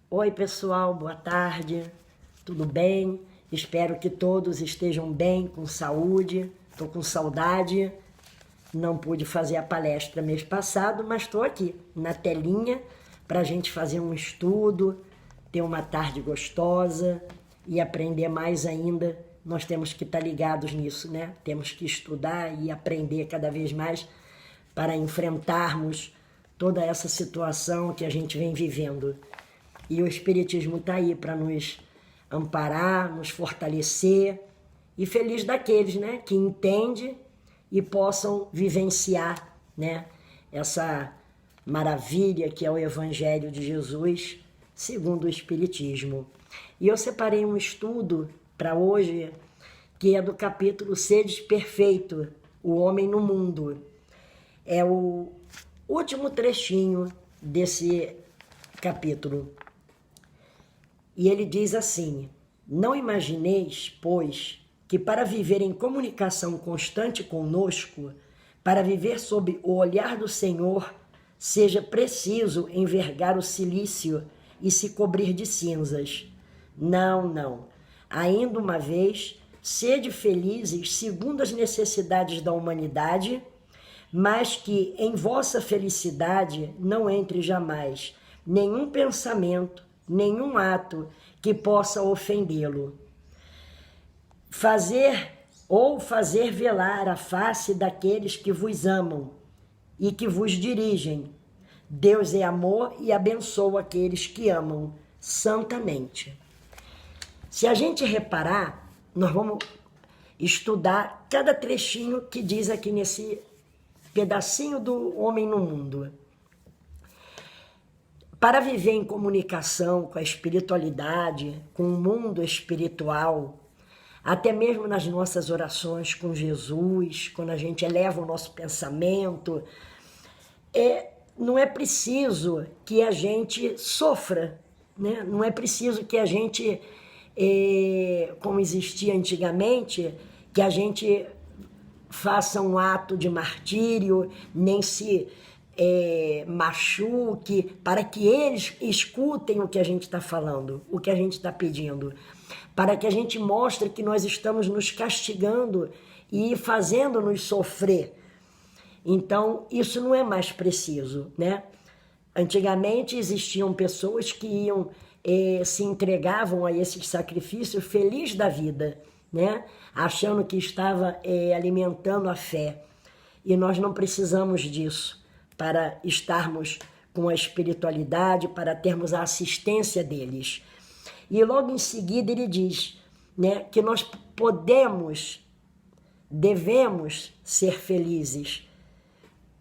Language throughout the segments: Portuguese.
Oi pessoal, boa tarde, tudo bem? Espero que todos estejam bem, com saúde. Estou com saudade, não pude fazer a palestra mês passado, mas estou aqui na telinha para a gente fazer um estudo, ter uma tarde gostosa e aprender mais ainda. Nós temos que estar ligados nisso, né? Temos que estudar e aprender cada vez mais para enfrentarmos toda essa situação que a gente vem vivendo. E o Espiritismo está aí para nos amparar, nos fortalecer, e feliz daqueles, né, que entendem e possam vivenciar, né, essa maravilha que é o Evangelho de Jesus segundo o Espiritismo. E eu separei um estudo para hoje que é do capítulo Sedes Perfeito, o Homem no Mundo. É o último trechinho desse capítulo. E ele diz assim: não imagineis, pois, que para viver em comunicação constante conosco, para viver sob o olhar do Senhor, seja preciso envergar o cilício e se cobrir de cinzas. Não, não. Ainda uma vez, sede felizes segundo as necessidades da humanidade, mas que em vossa felicidade não entre jamais nenhum pensamento, nenhum ato que possa ofendê-lo. Fazer velar a face daqueles que vos amam e que vos dirigem. Deus é amor e abençoa aqueles que amam santamente. Se a gente reparar, nós vamos estudar cada trechinho que diz aqui nesse pedacinho do Homem no Mundo. Para viver em comunicação com a espiritualidade, com o mundo espiritual, até mesmo nas nossas orações com Jesus, quando a gente eleva o nosso pensamento, não é preciso que a gente sofra, né? Não é preciso que a gente, como existia antigamente, que a gente faça um ato de martírio, nem se machuque, para que eles escutem o que a gente está falando, o que a gente está pedindo, para que a gente mostre que nós estamos nos castigando e fazendo-nos sofrer. Então, isso não é mais preciso, né? Antigamente existiam pessoas que iam, se entregavam a esses sacrifícios feliz da vida, né? Achando que estava alimentando a fé. E nós não precisamos disso para estarmos com a espiritualidade, para termos a assistência deles. E logo em seguida ele diz, né, que nós devemos ser felizes,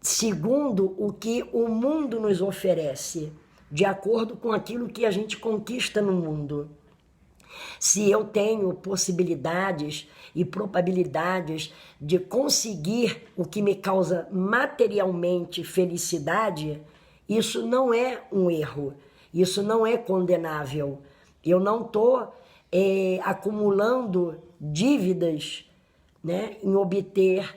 segundo o que o mundo nos oferece, de acordo com aquilo que a gente conquista no mundo. Se eu tenho possibilidades e probabilidades de conseguir o que me causa materialmente felicidade, isso não é um erro, isso não é condenável. Eu não estou acumulando dívidas, né, em obter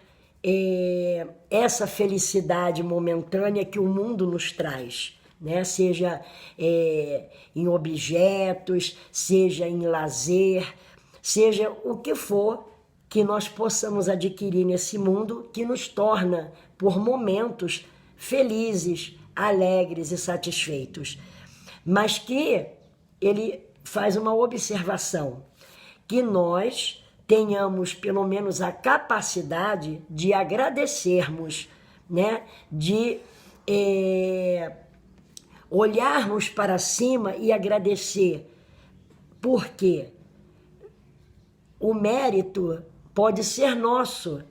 essa felicidade momentânea que o mundo nos traz. Né? Seja em objetos, seja em lazer, seja o que for que nós possamos adquirir nesse mundo que nos torna, por momentos, felizes, alegres e satisfeitos. Mas que ele faz uma observação, que nós tenhamos pelo menos a capacidade de agradecermos, né? De olharmos para cima e agradecer, porque o mérito pode ser nosso,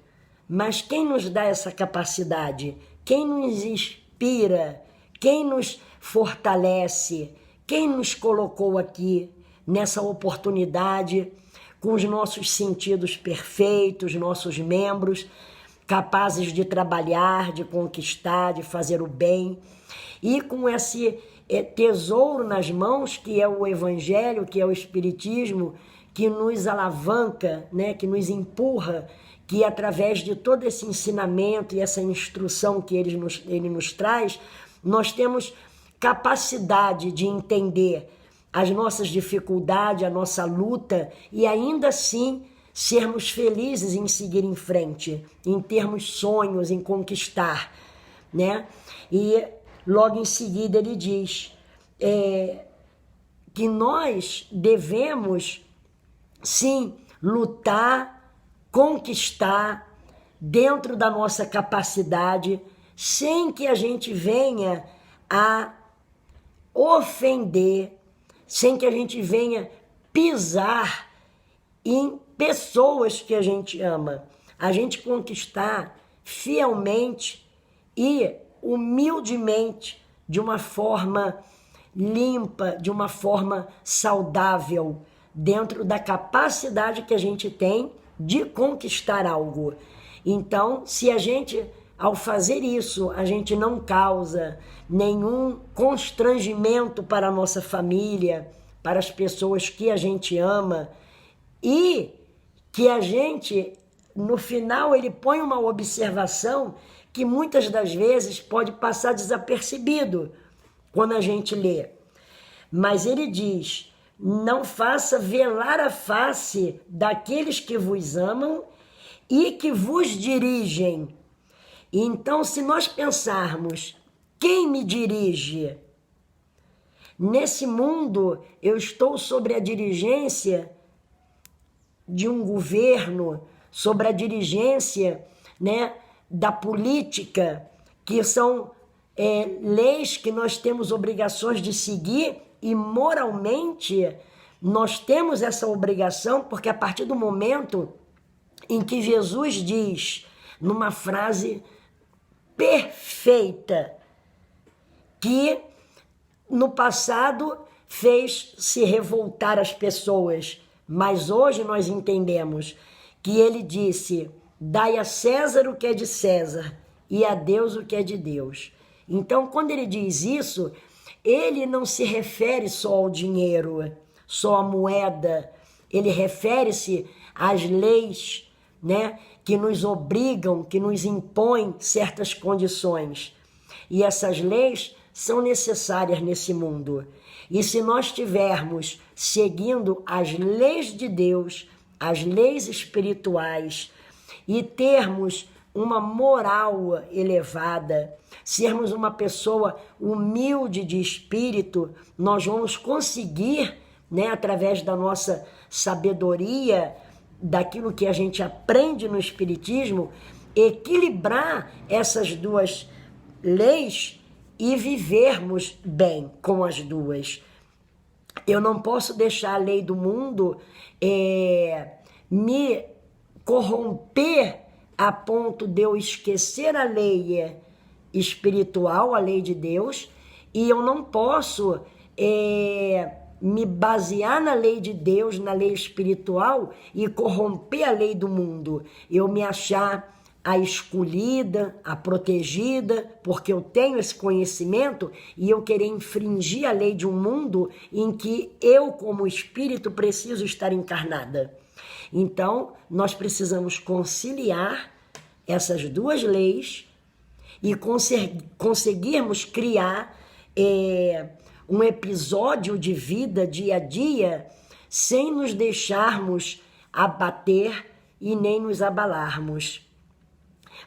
mas quem nos dá essa capacidade? Quem nos inspira? Quem nos fortalece? Quem nos colocou aqui nessa oportunidade, com os nossos sentidos perfeitos, nossos membros, capazes de trabalhar, de conquistar, de fazer o bem, e com esse tesouro nas mãos, que é o Evangelho, que é o Espiritismo, que nos alavanca, né, que nos empurra, que através de todo esse ensinamento e essa instrução que ele nos traz, nós temos capacidade de entender as nossas dificuldades, a nossa luta, e ainda assim sermos felizes em seguir em frente, em termos sonhos, em conquistar, né? E logo em seguida ele diz que nós devemos, sim, lutar, conquistar dentro da nossa capacidade, sem que a gente venha a ofender, sem que a gente venha pisar em pessoas que a gente ama. A gente conquistar fielmente e humildemente, de uma forma limpa, de uma forma saudável, dentro da capacidade que a gente tem de conquistar algo. Então, se a gente, ao fazer isso, a gente não causa nenhum constrangimento para a nossa família, para as pessoas que a gente ama, e que a gente, no final, ele põe uma observação que muitas das vezes pode passar desapercebido quando a gente lê. Mas ele diz: não faça velar a face daqueles que vos amam e que vos dirigem. Então, se nós pensarmos, quem me dirige? Nesse mundo, eu estou sobre a dirigência de um governo, sobre a dirigência, né, da política, que são leis que nós temos obrigações de seguir, e moralmente nós temos essa obrigação, porque a partir do momento em que Jesus diz, numa frase perfeita, que no passado fez se revoltar as pessoas, mas hoje nós entendemos que ele disse: dai a César o que é de César e a Deus o que é de Deus. Então, quando ele diz isso, ele não se refere só ao dinheiro, só à moeda, ele refere-se às leis, né, que nos obrigam, que nos impõem certas condições. E essas leis são necessárias nesse mundo. E se nós estivermos seguindo as leis de Deus, as leis espirituais, e termos uma moral elevada, sermos uma pessoa humilde de espírito, nós vamos conseguir, né, através da nossa sabedoria, daquilo que a gente aprende no Espiritismo, equilibrar essas duas leis e vivermos bem com as duas. Eu não posso deixar a lei do mundo me corromper a ponto de eu esquecer a lei espiritual, a lei de Deus, e eu não posso me basear na lei de Deus, na lei espiritual, e corromper a lei do mundo. Eu me achar a escolhida, a protegida, porque eu tenho esse conhecimento, e eu querer infringir a lei de um mundo em que eu, como espírito, preciso estar encarnada. Então, nós precisamos conciliar essas duas leis e conseguirmos criar um episódio de vida dia a dia sem nos deixarmos abater e nem nos abalarmos.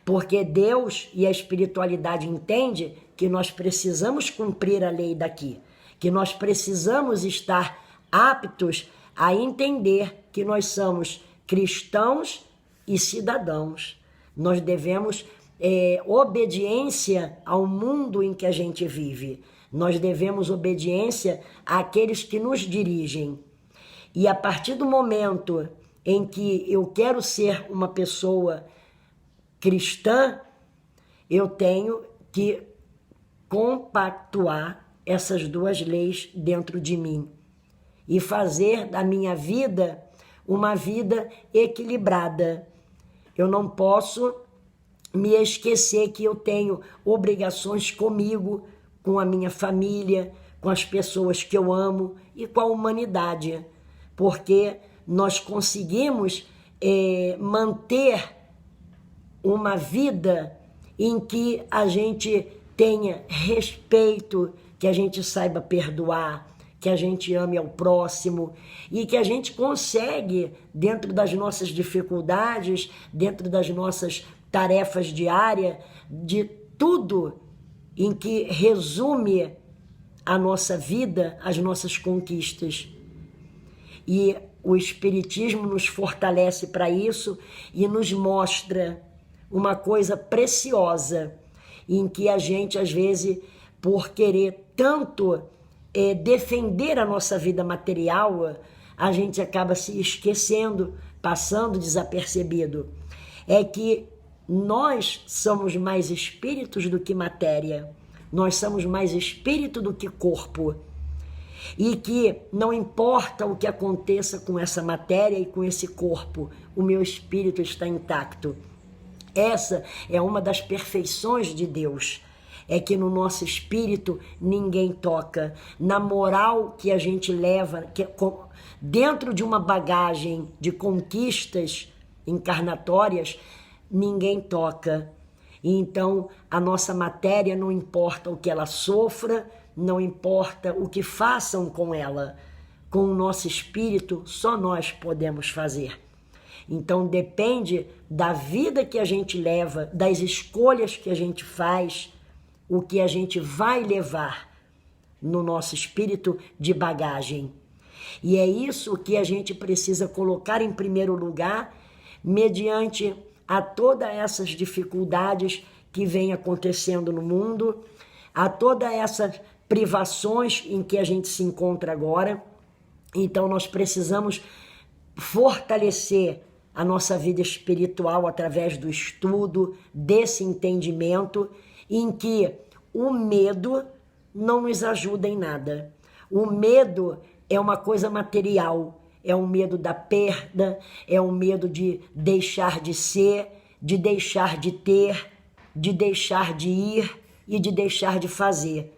Porque Deus e a espiritualidade entendem que nós precisamos cumprir a lei daqui, que nós precisamos estar aptos a entender que nós somos cristãos e cidadãos. Nós devemos obediência ao mundo em que a gente vive. Nós devemos obediência àqueles que nos dirigem. E a partir do momento em que eu quero ser uma pessoa cristã, eu tenho que compactuar essas duas leis dentro de mim e fazer da minha vida uma vida equilibrada. Eu não posso me esquecer que eu tenho obrigações comigo, com a minha família, com as pessoas que eu amo e com a humanidade, porque nós conseguimos manter uma vida em que a gente tenha respeito, que a gente saiba perdoar, que a gente ame ao próximo e que a gente consegue, dentro das nossas dificuldades, dentro das nossas tarefas diárias, de tudo em que resume a nossa vida, as nossas conquistas. E o Espiritismo nos fortalece para isso e nos mostra uma coisa preciosa, em que a gente, às vezes, por querer tanto defender a nossa vida material, a gente acaba se esquecendo, passando desapercebido. É que nós somos mais espíritos do que matéria, nós somos mais espírito do que corpo. E que não importa o que aconteça com essa matéria e com esse corpo, o meu espírito está intacto. Essa é uma das perfeições de Deus, é que no nosso espírito ninguém toca. Na moral que a gente leva, dentro de uma bagagem de conquistas encarnatórias, ninguém toca. E então a nossa matéria, não importa o que ela sofra, não importa o que façam com ela, com o nosso espírito só nós podemos fazer. Então depende da vida que a gente leva, das escolhas que a gente faz, o que a gente vai levar no nosso espírito de bagagem. E é isso que a gente precisa colocar em primeiro lugar, mediante a todas essas dificuldades que vêm acontecendo no mundo, a todas essas privações em que a gente se encontra agora. Então nós precisamos fortalecer a nossa vida espiritual através do estudo, desse entendimento, em que o medo não nos ajuda em nada. O medo é uma coisa material, é o medo da perda, é o medo de deixar de ser, de deixar de ter, de deixar de ir e de deixar de fazer.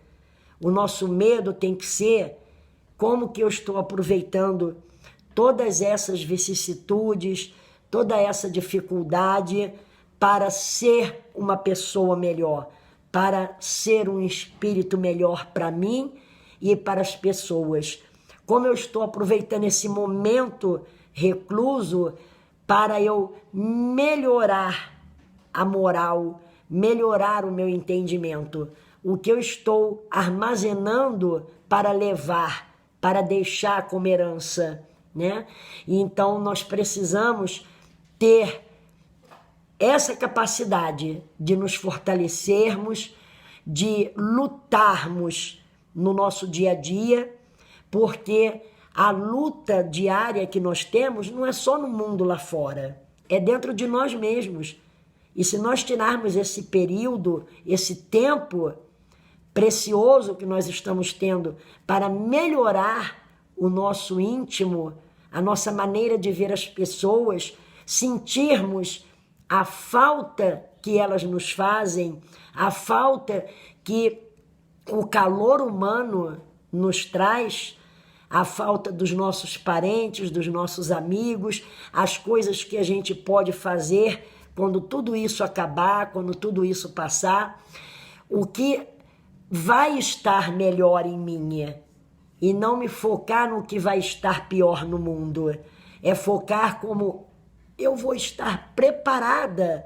O nosso medo tem que ser como que eu estou aproveitando todas essas vicissitudes, toda essa dificuldade para ser uma pessoa melhor, para ser um espírito melhor para mim e para as pessoas. Como eu estou aproveitando esse momento recluso para eu melhorar a moral, melhorar o meu entendimento. O que eu estou armazenando para levar, para deixar como herança, né? Então nós precisamos ter essa capacidade de nos fortalecermos, de lutarmos no nosso dia a dia, porque a luta diária que nós temos não é só no mundo lá fora, é dentro de nós mesmos. E se nós tirarmos esse período, esse tempo precioso que nós estamos tendo para melhorar o nosso íntimo, a nossa maneira de ver as pessoas, sentirmos a falta que elas nos fazem, a falta que o calor humano nos traz, a falta dos nossos parentes, dos nossos amigos, as coisas que a gente pode fazer quando tudo isso acabar, quando tudo isso passar, o que vai estar melhor em mim e não me focar no que vai estar pior no mundo, é focar como eu vou estar preparada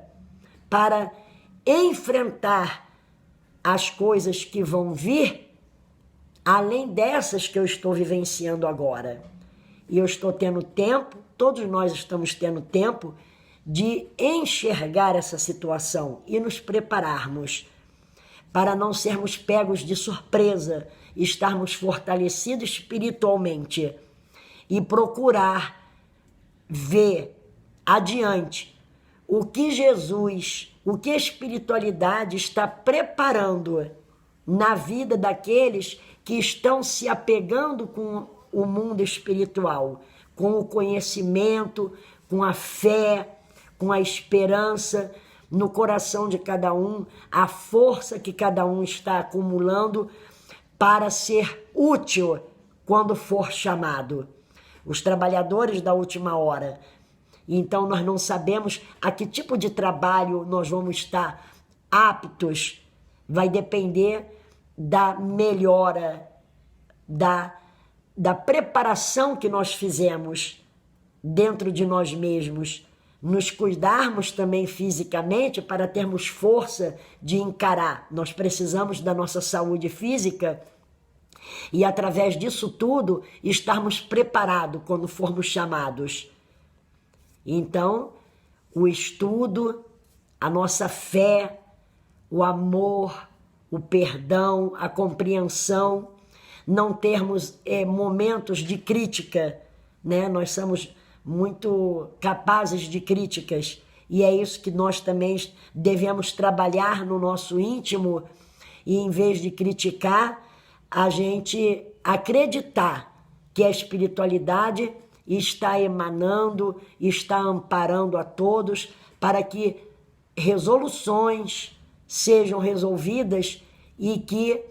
para enfrentar as coisas que vão vir, além dessas que eu estou vivenciando agora. E eu estou tendo tempo, todos nós estamos tendo tempo de enxergar essa situação e nos prepararmos para não sermos pegos de surpresa, estarmos fortalecidos espiritualmente e procurar ver adiante o que Jesus, o que a espiritualidade está preparando na vida daqueles que estão se apegando com o mundo espiritual, com o conhecimento, com a fé, com a esperança no coração de cada um, a força que cada um está acumulando para ser útil quando for chamado. Os trabalhadores da última hora. Então nós não sabemos a que tipo de trabalho nós vamos estar aptos. Vai depender da melhora, da da preparação que nós fizemos dentro de nós mesmos, nos cuidarmos também fisicamente para termos força de encarar. Nós precisamos da nossa saúde física e, através disso tudo, estarmos preparados quando formos chamados. Então, o estudo, a nossa fé, o amor, o perdão, a compreensão, não termos momentos de crítica, né? Nós somos muito capazes de críticas e é isso que nós também devemos trabalhar no nosso íntimo e, em vez de criticar, a gente acreditar que a espiritualidade está emanando, está amparando a todos para que resoluções sejam resolvidas e que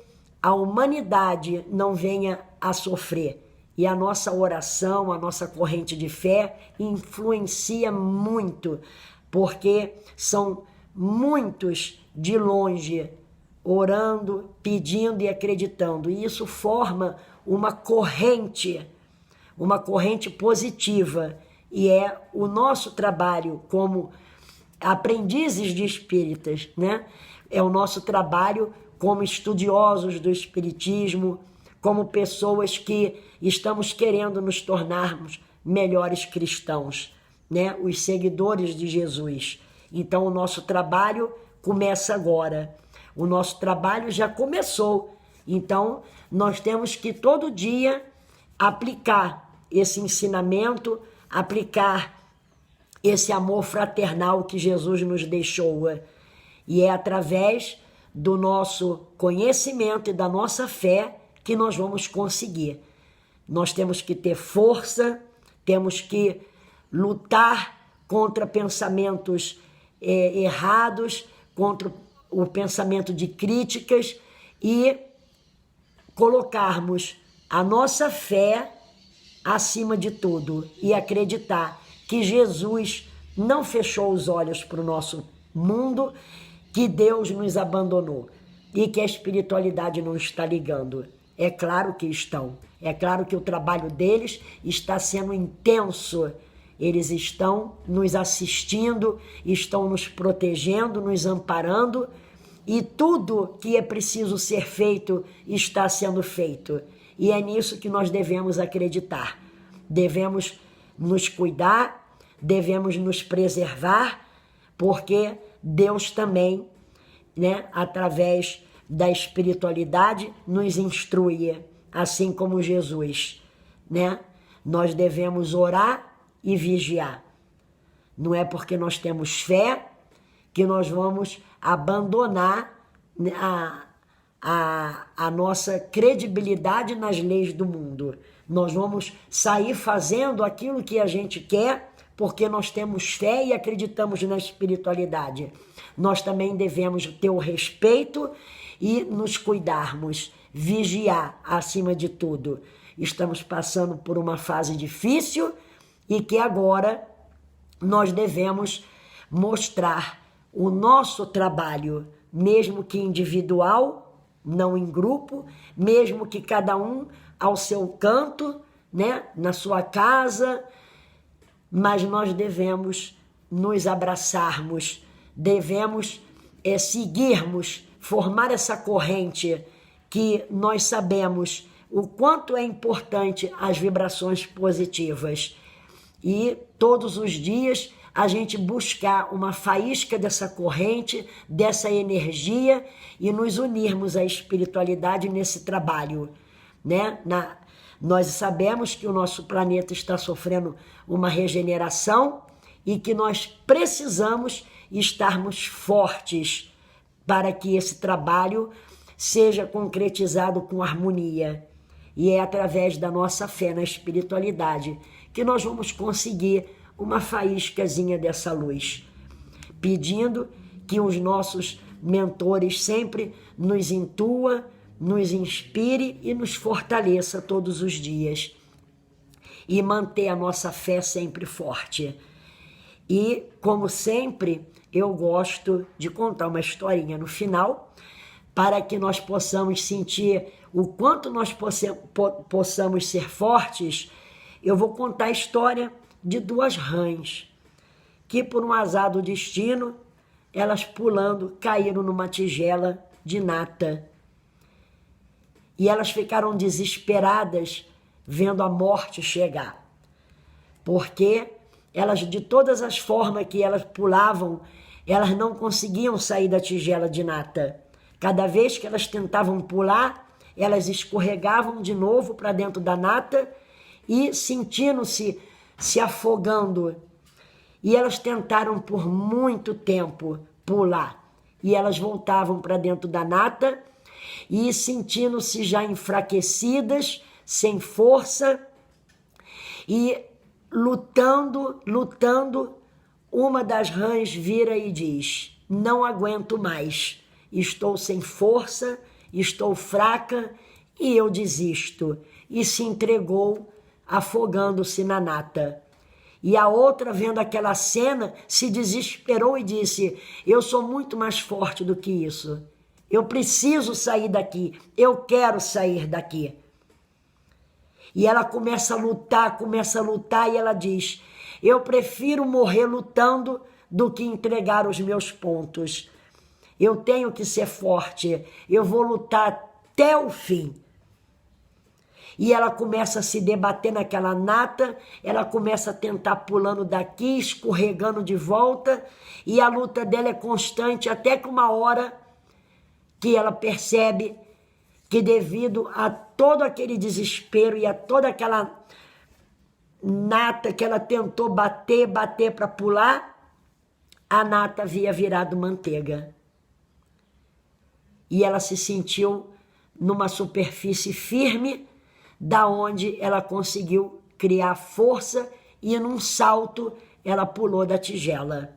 a humanidade não venha a sofrer. E a nossa oração, a nossa corrente de fé influencia muito, porque são muitos de longe orando, pedindo e acreditando. E isso forma uma corrente positiva. E é o nosso trabalho como aprendizes de espíritas, né? É o nosso trabalho como estudiosos do espiritismo, como pessoas que estamos querendo nos tornarmos melhores cristãos, né? Os seguidores de Jesus. Então o nosso trabalho começa agora. O nosso trabalho já começou. Então nós temos que todo dia aplicar esse ensinamento, aplicar esse amor fraternal que Jesus nos deixou. E é através do nosso conhecimento e da nossa fé que nós vamos conseguir. Nós temos que ter força, temos que lutar contra pensamentos errados, contra o pensamento de críticas e colocarmos a nossa fé acima de tudo e acreditar que Jesus não fechou os olhos para o nosso mundo, que Deus nos abandonou e que a espiritualidade não está ligando. É claro que estão. É claro que o trabalho deles está sendo intenso. Eles estão nos assistindo, estão nos protegendo, nos amparando e tudo que é preciso ser feito está sendo feito. E é nisso que nós devemos acreditar. Devemos nos cuidar, devemos nos preservar, porque Deus também, né, através da espiritualidade, nos instrui, assim como Jesus, né? Nós devemos orar e vigiar. Não é porque nós temos fé que nós vamos abandonar a nossa credibilidade nas leis do mundo. Nós vamos sair fazendo aquilo que a gente quer porque nós temos fé e acreditamos na espiritualidade. Nós também devemos ter o respeito e nos cuidarmos, vigiar acima de tudo. Estamos passando por uma fase difícil e que agora nós devemos mostrar o nosso trabalho, mesmo que individual, não em grupo, mesmo que cada um ao seu canto, né, na sua casa, mas nós devemos nos abraçarmos, devemos seguirmos, formar essa corrente que nós sabemos o quanto é importante as vibrações positivas. E todos os dias a gente buscar uma faísca dessa corrente, dessa energia e nos unirmos à espiritualidade nesse trabalho, né? Nós sabemos que o nosso planeta está sofrendo uma regeneração e que nós precisamos estarmos fortes para que esse trabalho seja concretizado com harmonia. E é através da nossa fé na espiritualidade que nós vamos conseguir uma faíscazinha dessa luz, pedindo que os nossos mentores sempre nos intua, nos inspire e nos fortaleça todos os dias e manter a nossa fé sempre forte. E, como sempre, eu gosto de contar uma historinha no final para que nós possamos sentir o quanto nós possamos ser fortes, eu vou contar a história de duas rãs, que por um azar do destino, elas pulando, caíram numa tigela de nata. E elas ficaram desesperadas vendo a morte chegar. Porque elas, de todas as formas que elas pulavam, elas não conseguiam sair da tigela de nata. Cada vez que elas tentavam pular, elas escorregavam de novo para dentro da nata e sentindo-se se afogando. E elas tentaram por muito tempo pular. E elas voltavam para dentro da nata e sentindo-se já enfraquecidas, sem força e lutando, uma das rãs vira e diz: não aguento mais, estou sem força, estou fraca e eu desisto. E se entregou, afogando-se na nata. E a outra, vendo aquela cena, se desesperou e disse: eu sou muito mais forte do que isso. Eu preciso sair daqui, eu quero sair daqui. E ela começa a lutar e ela diz: eu prefiro morrer lutando do que entregar os meus pontos. Eu tenho que ser forte, eu vou lutar até o fim. E ela começa a se debater naquela nata, ela começa a tentar pulando daqui, escorregando de volta, e a luta dela é constante, até que uma hora que ela percebe que devido a todo aquele desespero e a toda aquela nata que ela tentou bater para pular, a nata havia virado manteiga. E ela se sentiu numa superfície firme, da onde ela conseguiu criar força e num salto ela pulou da tigela.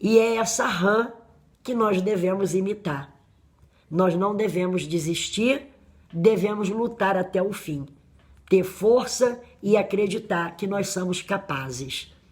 E é essa rã que nós devemos imitar. Nós não devemos desistir, devemos lutar até o fim. Ter força e acreditar que nós somos capazes.